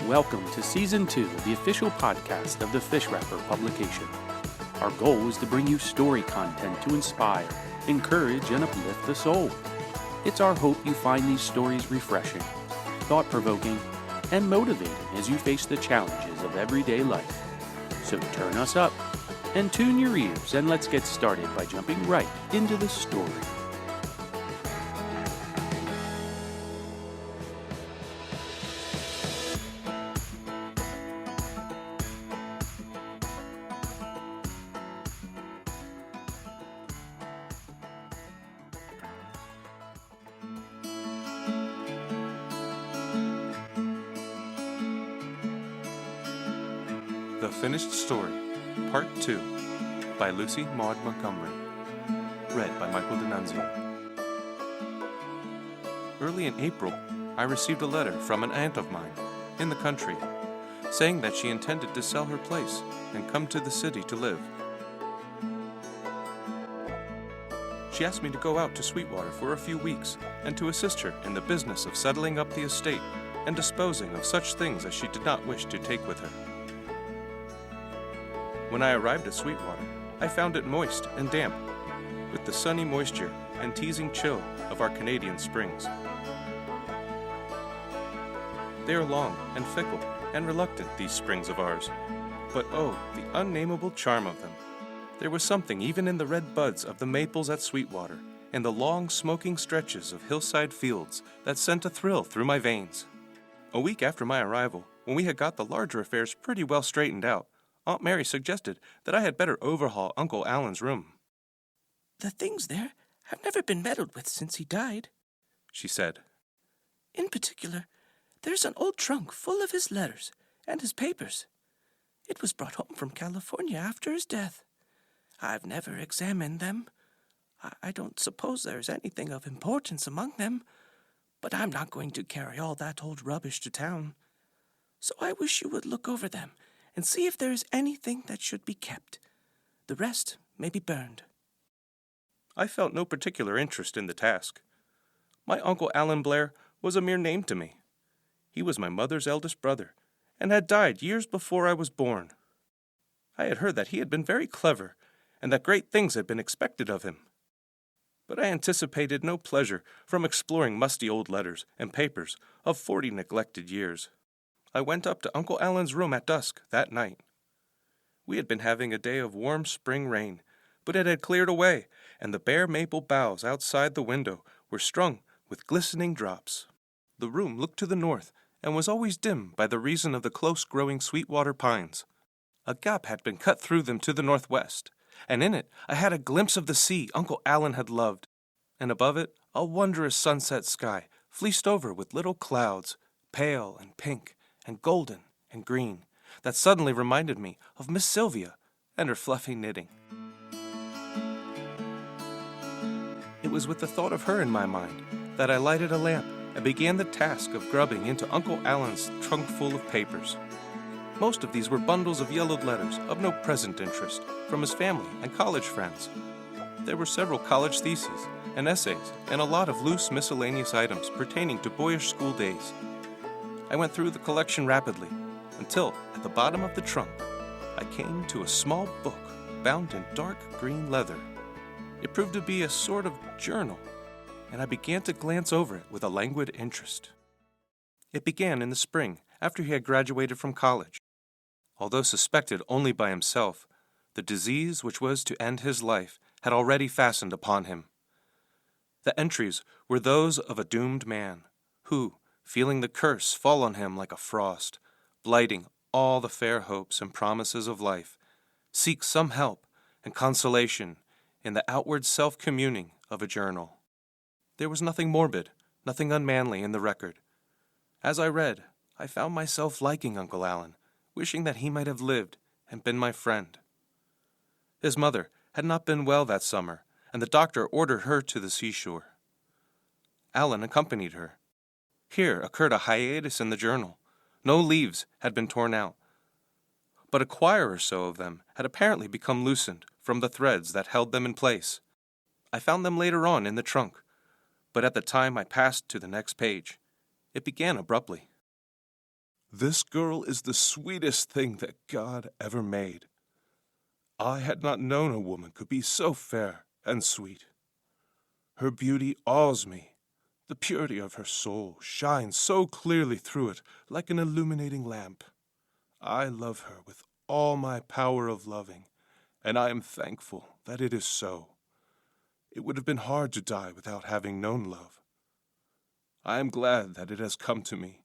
Welcome to Season 2, the official podcast of the Fish Wrapper publication. Our goal is to bring you story content to inspire, encourage, and uplift the soul. It's our hope you find these stories refreshing, thought-provoking, and motivating as you face the challenges of everyday life. So turn us up and tune your ears, and let's get started by jumping right into the story. The Finished Story, Part 2, by Lucy Maud Montgomery. Read by Michael D'Annunzio. Early in April, I received a letter from an aunt of mine in the country, saying that she intended to sell her place and come to the city to live. She asked me to go out to Sweetwater for a few weeks and to assist her in the business of settling up the estate and disposing of such things as she did not wish to take with her. When I arrived at Sweetwater, I found it moist and damp, with the sunny moisture and teasing chill of our Canadian springs. They are long and fickle and reluctant, these springs of ours, but oh, the unnameable charm of them. There was something even in the red buds of the maples at Sweetwater and the long smoking stretches of hillside fields that sent a thrill through my veins. A week after my arrival, when we had got the larger affairs pretty well straightened out, Aunt Mary suggested that I had better overhaul Uncle Allen's room. "The things there have never been meddled with since he died," she said. "In particular, there's an old trunk full of his letters and his papers. It was brought home from California after his death. I've never examined them. I don't suppose there's anything of importance among them, but I'm not going to carry all that old rubbish to town. So I wish you would look over them and see if there is anything that should be kept. The rest may be burned." I felt no particular interest in the task. My Uncle Allen Blair was a mere name to me. He was my mother's eldest brother, and had died years before I was born. I had heard that he had been very clever, and that great things had been expected of him. But I anticipated no pleasure from exploring musty old letters and papers of 40 neglected years. I went up to Uncle Allen's room at dusk that night. We had been having a day of warm spring rain, but it had cleared away, and the bare maple boughs outside the window were strung with glistening drops. The room looked to the north, and was always dim by the reason of the close-growing Sweetwater pines. A gap had been cut through them to the northwest, and in it I had a glimpse of the sea Uncle Allen had loved, and above it a wondrous sunset sky fleeced over with little clouds, pale and pink and golden and green, that suddenly reminded me of Miss Syliva and her fluffy knitting. It was with the thought of her in my mind that I lighted a lamp and began the task of grubbing into Uncle Allen's trunk full of papers. Most of these were bundles of yellowed letters of no present interest from his family and college friends. There were several college theses and essays and a lot of loose miscellaneous items pertaining to boyish school days. I went through the collection rapidly, until, at the bottom of the trunk, I came to a small book bound in dark green leather. It proved to be a sort of journal, and I began to glance over it with a languid interest. It began in the spring, after he had graduated from college. Although suspected only by himself, the disease which was to end his life had already fastened upon him. The entries were those of a doomed man, who, feeling the curse fall on him like a frost, blighting all the fair hopes and promises of life, seeks some help and consolation in the outward self-communing of a journal. There was nothing morbid, nothing unmanly in the record. As I read, I found myself liking Uncle Allen, wishing that he might have lived and been my friend. His mother had not been well that summer, and the doctor ordered her to the seashore. Allen accompanied her. Here occurred a hiatus in the journal. No leaves had been torn out, but a quire or so of them had apparently become loosened from the threads that held them in place. I found them later on in the trunk, but at the time I passed to the next page, it began abruptly. This girl is the sweetest thing that God ever made. I had not known a woman could be so fair and sweet. Her beauty awes me. The purity of her soul shines so clearly through it like an illuminating lamp. I love her with all my power of loving, and I am thankful that it is so. It would have been hard to die without having known love. I am glad that it has come to me,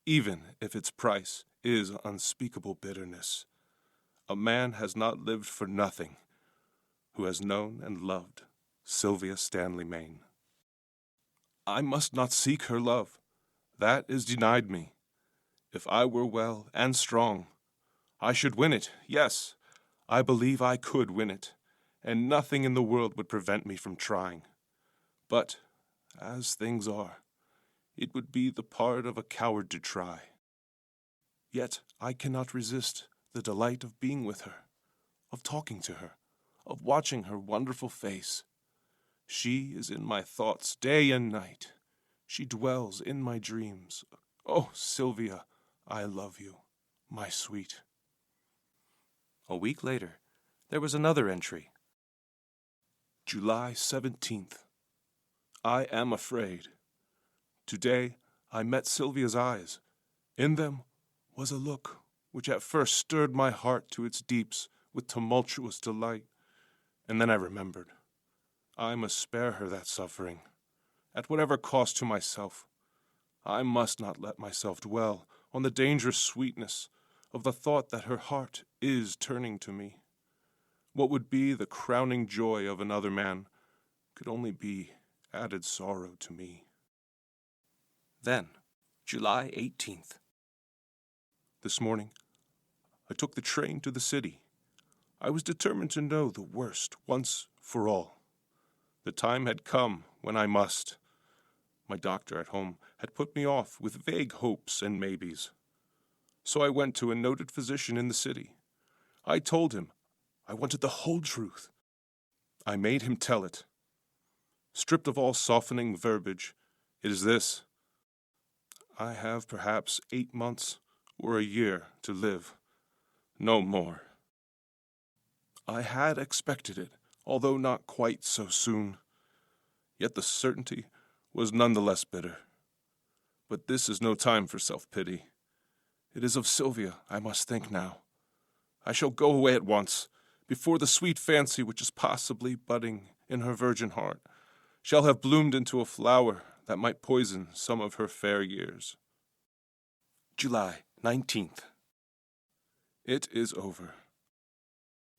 even if its price is unspeakable bitterness. A man has not lived for nothing who has known and loved Sylvia Stanley Maine. I must not seek her love. That is denied me. If I were well and strong, I should win it. Yes, I believe I could win it, and nothing in the world would prevent me from trying. But, as things are, it would be the part of a coward to try. Yet I cannot resist the delight of being with her, of talking to her, of watching her wonderful face. She is in my thoughts day and night. She dwells in my dreams. Oh, Sylvia, I love you, my sweet. A week later, there was another entry. July 17th. I am afraid. Today I met Sylvia's eyes. In them was a look which at first stirred my heart to its deeps with tumultuous delight. And then I remembered. I must spare her that suffering, at whatever cost to myself. I must not let myself dwell on the dangerous sweetness of the thought that her heart is turning to me. What would be the crowning joy of another man could only be added sorrow to me. Then, July 18th. This morning, I took the train to the city. I was determined to know the worst once for all. The time had come when I must. My doctor at home had put me off with vague hopes and maybes. So I went to a noted physician in the city. I told him I wanted the whole truth. I made him tell it. Stripped of all softening verbiage, it is this. I have perhaps 8 months or a year to live. No more. I had expected it, although not quite so soon. Yet the certainty was none the less bitter. But this is no time for self-pity. It is of Sylvia I must think now. I shall go away at once, before the sweet fancy which is possibly budding in her virgin heart shall have bloomed into a flower that might poison some of her fair years. July 19th. It is over.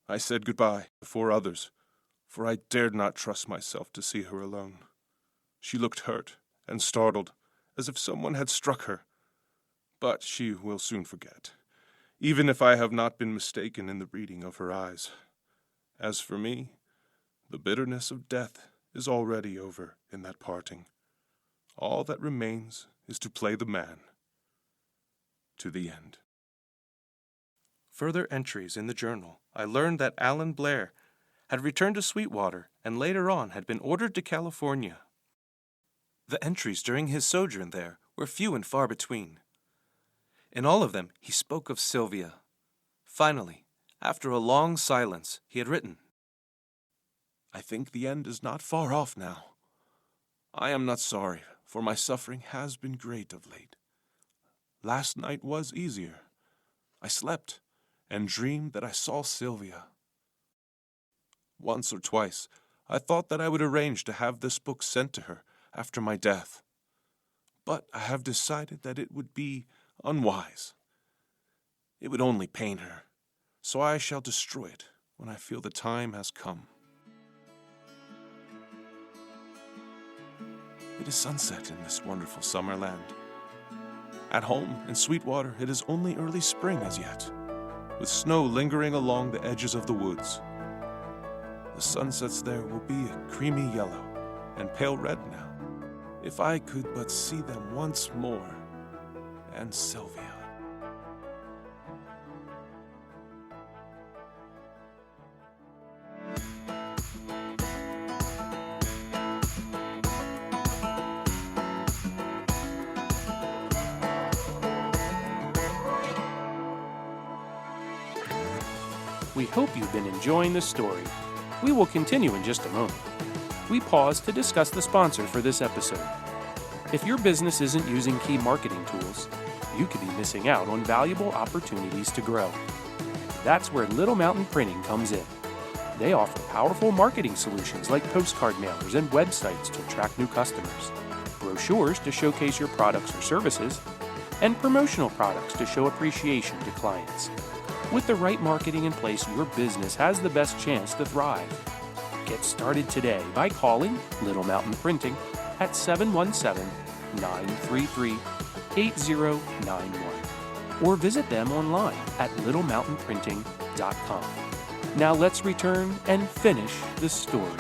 I said goodbye before others, for I dared not trust myself to see her alone. She looked hurt and startled, as if someone had struck her. But she will soon forget, even if I have not been mistaken in the reading of her eyes. As for me, the bitterness of death is already over in that parting. All that remains is to play the man to the end. Further entries in the journal, I learned that Alan Blair had returned to Sweetwater and later on had been ordered to California. The entries during his sojourn there were few and far between. In all of them, he spoke of Sylvia. Finally, after a long silence, he had written, I think the end is not far off now. I am not sorry, for my suffering has been great of late. Last night was easier. I slept and dreamed that I saw Sylvia. Once or twice, I thought that I would arrange to have this book sent to her after my death. But I have decided that it would be unwise. It would only pain her, so I shall destroy it when I feel the time has come. It is sunset in this wonderful summer land. At home in Sweetwater, it is only early spring as yet, with snow lingering along the edges of the woods. The sunsets there will be a creamy yellow and pale red now. If I could but see them once more, and Sylvia. We hope you've been enjoying the story. We will continue in just a moment. We pause to discuss the sponsor for this episode. If your business isn't using key marketing tools, you could be missing out on valuable opportunities to grow. That's where Little Mountain Printing comes in. They offer powerful marketing solutions like postcard mailers and websites to attract new customers, brochures to showcase your products or services, and promotional products to show appreciation to clients. With the right marketing in place, your business has the best chance to thrive. Get started today by calling Little Mountain Printing at 717-933-8091 or visit them online at littlemountainprinting.com. Now let's return and finish the story.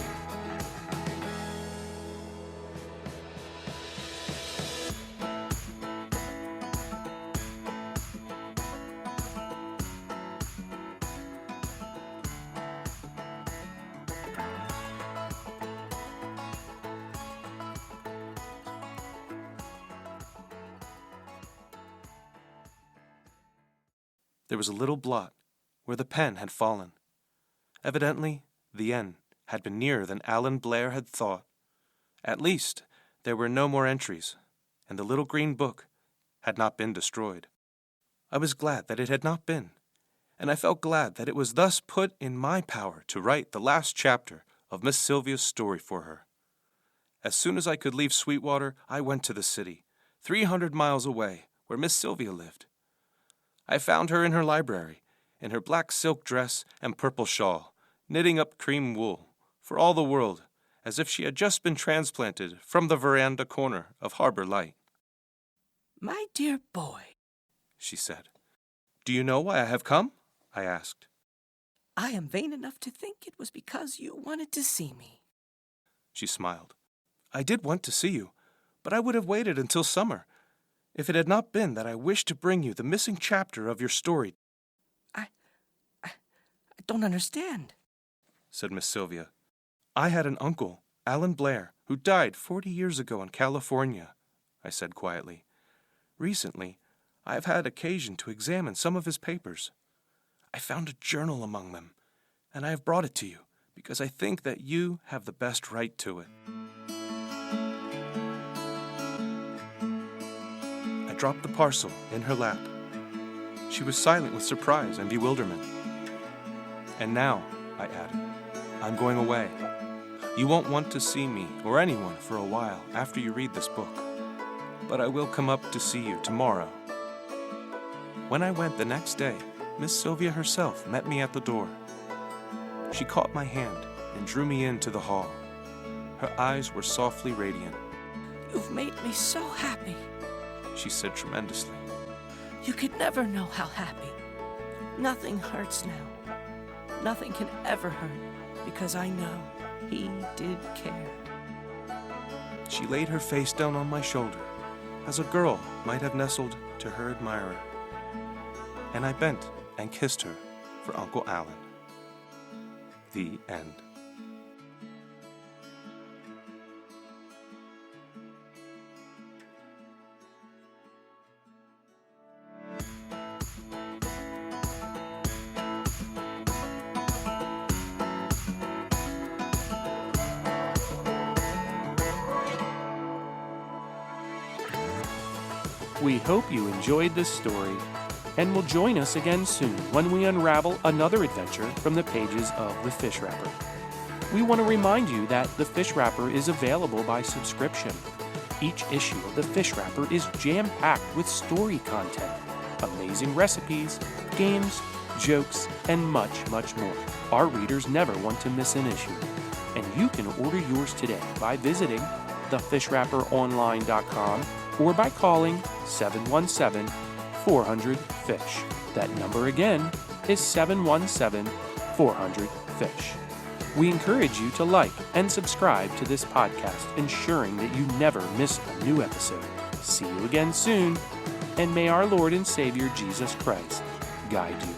There was a little blot where the pen had fallen. Evidently, the end had been nearer than Alan Blair had thought. At least, there were no more entries, and the little green book had not been destroyed. I was glad that it had not been, and I felt glad that it was thus put in my power to write the last chapter of Miss Sylvia's story for her. As soon as I could leave Sweetwater, I went to the city, 300 miles away, where Miss Sylvia lived. I found her in her library, in her black silk dress and purple shawl, knitting up cream wool, for all the world as if she had just been transplanted from the veranda corner of Harbor Light. My dear boy, she said. Do you know why I have come? I asked. I am vain enough to think it was because you wanted to see me. She smiled. I did want to see you, but I would have waited until summer, if it had not been that I wished to bring you the missing chapter of your story. I don't understand, said Miss Sylvia. I had an uncle, Alan Blair, who died 40 years ago in California, I said quietly. Recently, I have had occasion to examine some of his papers. I found a journal among them, and I have brought it to you because I think that you have the best right to it. I dropped the parcel in her lap. She was silent with surprise and bewilderment. And now, I added, I'm going away. You won't want to see me or anyone for a while after you read this book, but I will come up to see you tomorrow. When I went the next day, Miss Sylvia herself met me at the door. She caught my hand and drew me into the hall. Her eyes were softly radiant. You've made me so happy, she said tremendously. You could never know how happy. Nothing hurts now. Nothing can ever hurt, because I know he did care. She laid her face down on my shoulder, as a girl might have nestled to her admirer, and I bent and kissed her for Uncle Alan. The end. We hope you enjoyed this story and will join us again soon when we unravel another adventure from the pages of The Fish Wrapper. We want to remind you that The Fish Wrapper is available by subscription. Each issue of The Fish Wrapper is jam-packed with story content, amazing recipes, games, jokes, and much, much more. Our readers never want to miss an issue, and you can order yours today by visiting thefishwrapperonline.com or by calling 717-400-FISH. That number again is 717-400-FISH. We encourage you to like and subscribe to this podcast, ensuring that you never miss a new episode. See you again soon, and may our Lord and Savior Jesus Christ guide you.